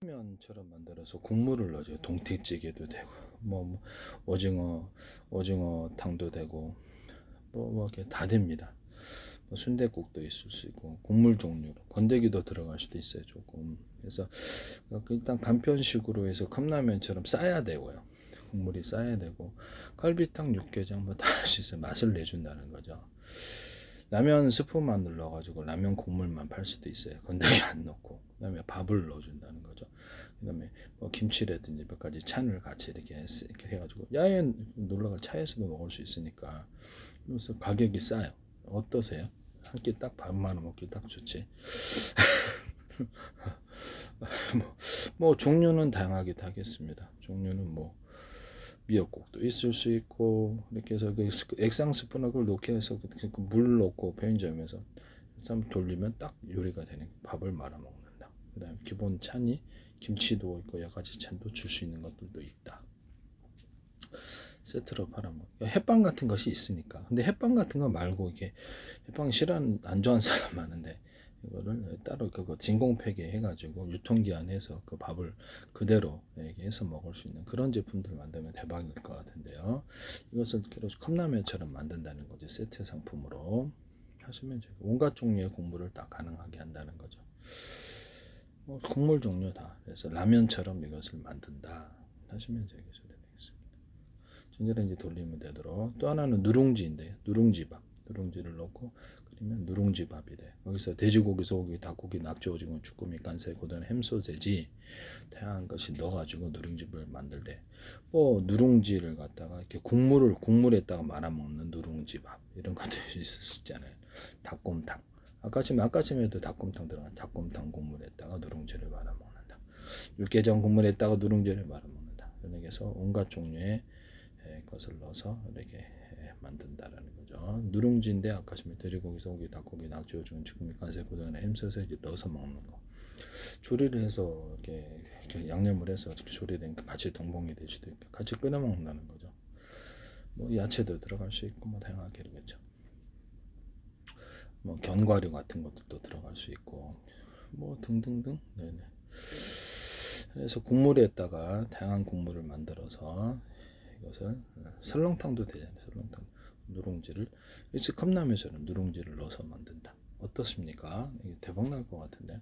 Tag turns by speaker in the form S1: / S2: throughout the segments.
S1: 면처럼 만들어서 국물을 넣어줘요. 동태찌개도 되고, 뭐 오징어탕도 되고, 뭐 이렇게 다 됩니다. 뭐 순댓국도 있을 수 있고, 국물 종류로 건더기도 들어갈 수도 있어요. 조금. 그래서 일단 간편식으로 해서 컵라면처럼 싸야 되고요. 국물이 싸야 되고, 갈비탕, 육개장 뭐 다 할 수 있어요. 맛을 내준다는 거죠. 라면 스프만 넣어가지고 라면 국물만 팔 수도 있어요. 건더기 안 넣고. 그다음에 밥을 넣어준다는 거죠. 그다음에 뭐 김치라든지 몇 가지 찬을 같이 이렇게 해가지고 야외 놀러가 차에서도 먹을 수 있으니까. 그래서 가격이 싸요. 어떠세요? 한 끼 딱 밥만 먹기 딱 좋지. 뭐 종류는 다양하게 하겠습니다. 종류는 뭐 미역국도 있을 수 있고, 이렇게 해서 그 액상 스프나 그걸 놓게 해서 물 넣고 편의점에서 돌리면 딱 요리가 되는, 밥을 말아 먹는다. 그다음 기본 찬이 김치도 있고 여러 가지 찬도 줄 수 있는 것들도 있다. 세트로 팔아먹. 햇빵 같은 것이 있으니까. 근데 햇빵 같은 거 말고 이게 햇빵 싫어하는 안 좋아하는 사람 많은데, 이거를 따로 그거 진공폐기 해가지고 유통기한에서 그 밥을 그대로 해서 먹을 수 있는 그런 제품들 만들면 대박일 것 같은데요. 이것을 컵라면처럼 만든다는 거죠. 세트 상품으로 하시면 온갖 종류의 국물을 딱 가능하게 한다는 거죠. 뭐 국물 종류 다. 그래서 라면처럼 이것을 만든다 하시면 되겠습니다. 전자레인지 돌리면 되도록. 또 하나는 누룽지인데요. 누룽지밥. 누룽지를 넣고 끓이면 누룽지밥이 돼. 여기서 돼지고기, 소고기, 닭고기, 낙지, 오징어, 주꾸미, 깐세, 고등, 햄, 소세지 다양한 것이 넣어가지고 누룽지를 만들대. 뭐 누룽지를 갖다가 이렇게 국물에다가 말아 먹는 누룽지밥 이런 것들이 있을 수 있잖아요. 닭곰탕. 아까쯤에도 닭곰탕 들어간 닭곰탕 국물에다가 누룽지를 말아 먹는다. 육개장 국물에다가 누룽지를 말아 먹는다. 이렇게 해서 온갖 종류의 것을 넣어서 이렇게 만든다라는 거죠. 누룽지인데 아까 보면 돼지고기, 소고기, 닭고기, 낙지, 오징어, 주꾸미, 간세, 고등어, 햄, 소세지 넣어서 먹는 거. 조리를 해서 이렇게 양념을 해서 조리된 같이 동봉이 될 수도 있고 같이 끓여 먹는다는 거죠. 뭐 야채도 들어갈 수 있고 뭐 다양하게 되겠죠. 뭐 견과류 같은 것도 들어갈 수 있고 뭐 등등등. 네네. 그래서 국물에다가 다양한 국물을 만들어서 이것을 설렁탕도 되잖아요. 설렁탕 누룽지를 일찍 컵라면처럼 누룽지를 넣어서 만든다. 어떻습니까? 이게 대박 날 것 같은데.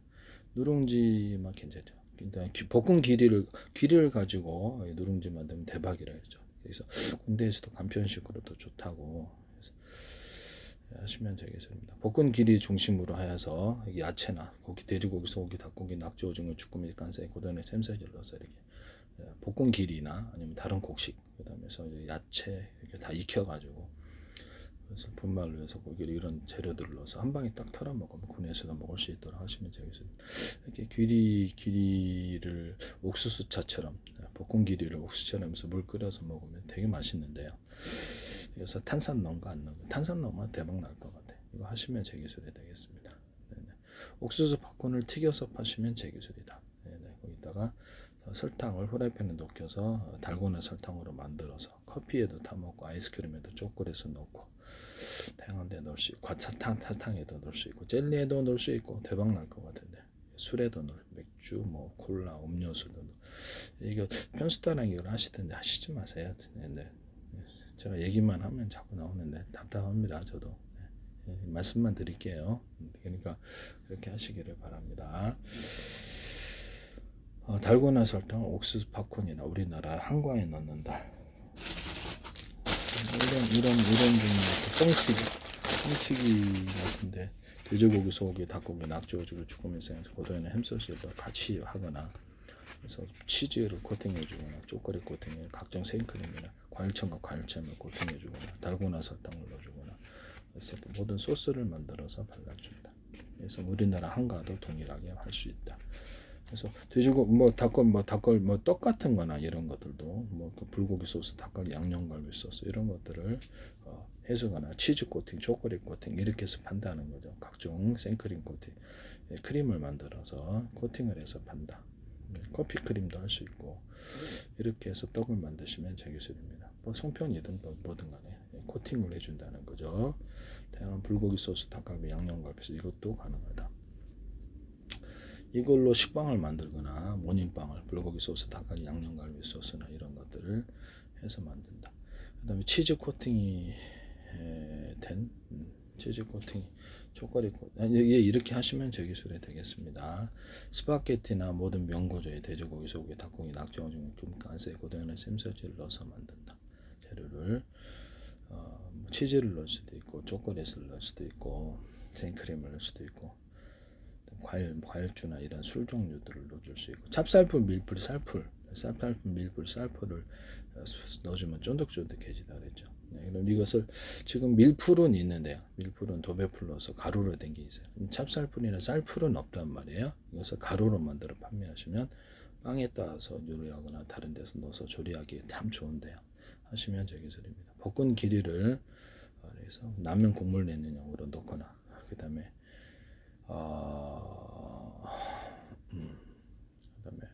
S1: 누룽지만 괜찮죠. 일단 볶은 길이를 가지고 누룽지 만들면 대박이라 그러죠. 그래서 군대에서도 간편식으로도 좋다고 하시면 되겠습니다. 볶은 길이 중심으로 하여서 야채나 고기, 돼지고기, 소고기, 닭고기, 낙지, 오징어, 주꾸미, 깐세, 고등어, 샘새를 넣어서 이렇게 볶은 길이나 아니면 다른 곡식, 그다음에서 야채 이렇게 다 익혀가지고 그래서 분말로 해서 고기를 이런 재료들을 넣어서 한 방에 딱 털어 먹으면 군에서도 먹을 수 있도록 하시면 되겠습니다. 이렇게 길이를 옥수수차처럼 볶은 길이를 옥수수처럼 해서 물 끓여서 먹으면 되게 맛있는데요. 그래서 탄산 넣은 거 안 넣으면 탄산 넣으면 대박 날 것 같아요. 이거 하시면 제 기술이 되겠습니다. 네네. 옥수수 팝콘을 튀겨서 파시면 제 기술이다. 네네. 거기다가 설탕을 후라이팬에 녹여서 달고나 설탕으로 만들어서 커피에도 타 먹고 아이스크림에도 초콜릿을 넣고 다양한 데 넣을 수 있고 사탕에도 넣을 수 있고 젤리에도 넣을 수 있고 대박 날 것 같은데 술에도 넣을 맥주 뭐 콜라 음료수도 이거 편수다랑 이걸 하시던데 하시지 마세요. 네. 제가 얘기만 하면 자꾸 나오는데 답답합니다. 저도 말씀만 드릴게요. 그러니까 그렇게 하시기를 바랍니다. 달고나 설탕, 옥수수 팝콘이나 우리나라 한과에 넣는다. 이런 종류의 뻥튀기 같은데 돼지고기, 소고기, 닭고기, 낙지, 오징어, 주꾸미, 생에서 고등어는 햄소스도 같이 하거나 그래서 치즈를 코팅해주거나 초콜릿 코팅해 각종 생크림이나 과일청과 과일잼을 코팅해주거나 달고나 설탕을 넣어주거나 그래서 모든 소스를 만들어서 발라준다. 그래서 우리나라 한과도 동일하게 할 수 있다. 그래서 돼지고기 닭골 떡 같은 거나 이런 것들도 그 불고기 소스, 닭갈비 양념갈비 소스 이런 것들을 해주거나 치즈 코팅, 초콜릿 코팅 이렇게 해서 판다는 거죠. 각종 생크림 코팅, 크림을 만들어서 코팅을 해서 판다. 커피 크림도 할 수 있고 이렇게 해서 떡을 만드시면 제 기술입니다. 뭐 송편이든 뭐든 간에 코팅을 해준다는 거죠. 다양한 불고기 소스, 닭갈비, 양념갈비 이것도 가능하다. 이걸로 식빵을 만들거나 모닝빵을 불고기 소스, 닭갈비, 양념갈비 소스나 이런 것들을 해서 만든다. 그 다음에 치즈 코팅이 된 치즈 코팅이 초콜릿 이렇게 하시면 제 기술이 되겠습니다. 스파게티나 모든 명고조에 돼지고기, 소고기, 닭고기, 낙지고기 중 간세 고등어는 샘소지를 넣어서 만든다. 재료를 치즈를 넣을 수도 있고 초콜릿을 넣을 수도 있고 생크림을 넣을 수도 있고 과일주나 이런 술 종류들을 넣어줄 수 있고 찹쌀풀, 밀풀, 쌀풀, 밀풀, 쌀풀을 넣어주면 쫀득쫀득해지다 그랬죠. 네, 그럼 이것을 지금 밀풀은 있는데요. 밀풀은 도배풀 넣어서 가루로 된 게 있어요. 찹쌀풀이나 쌀풀은 없단 말이에요. 이것을 가루로 만들어 판매하시면 빵에 따라서 요리하거나 다른 데서 넣어서 조리하기에 참 좋은데요. 하시면 제 기술입니다. 볶은 길이를 그래서 라면 국물 내는 용으로 넣거나 그 다음에 그다음에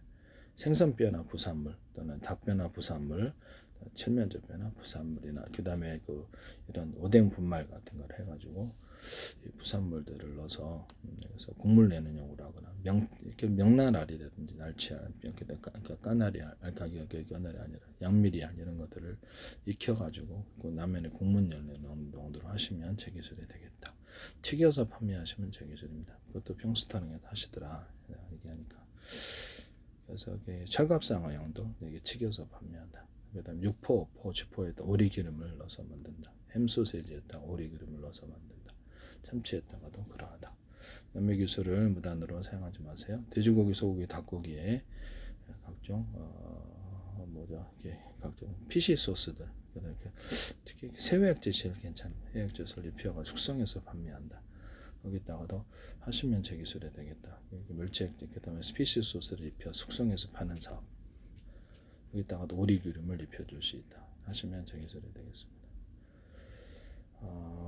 S1: 생선뼈나 부산물 또는 닭뼈나 부산물, 칠면조뼈나 부산물이나 그다음에 이런 오뎅 분말 같은 걸 해가지고 이 부산물들을 넣어서 그래서 국물 내는 용으로 하거나 명나알이라든지 날치알, 까나리 아니라 양미리알 이런 것들을 익혀가지고 그 라면에 국물 내는 용도로 하시면 제 기술이 되겠다. 튀겨서 판매하시면 제 기술입니다. 그것도 평수타능에 하시더라 얘기하니까. 그래서 철갑상어용도 이게 튀겨서 판매한다. 그다음 육포, 지포에다 오리기름을 넣어서 만든다. 햄 소세지에다 오리기름을 넣어서 만든다. 참치에다가도 그러하다. 남의 기술을 무단으로 사용하지 마세요. 돼지고기, 소고기, 닭고기에 각종 각종 피시 소스들, 특히 새우액젓이 제일 괜찮아요. 해액젓을 입혀가 숙성해서 판매한다. 여기다가도 하시면 제 기술이 되겠다. 멸치액젓, 그다음에 피시 소스를 입혀 숙성해서 파는 사업. 여기다가도 오리기름을 입혀줄 수 있다. 하시면 제 기술이 되겠습니다.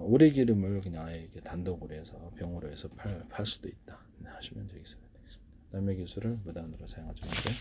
S1: 오리기름을 그냥 아예 이렇게 단독으로 해서 병으로 해서 팔 수도 있다. 하시면 제 기술이 되겠습니다. 남의 기술을 무단으로 사용하지 마세요.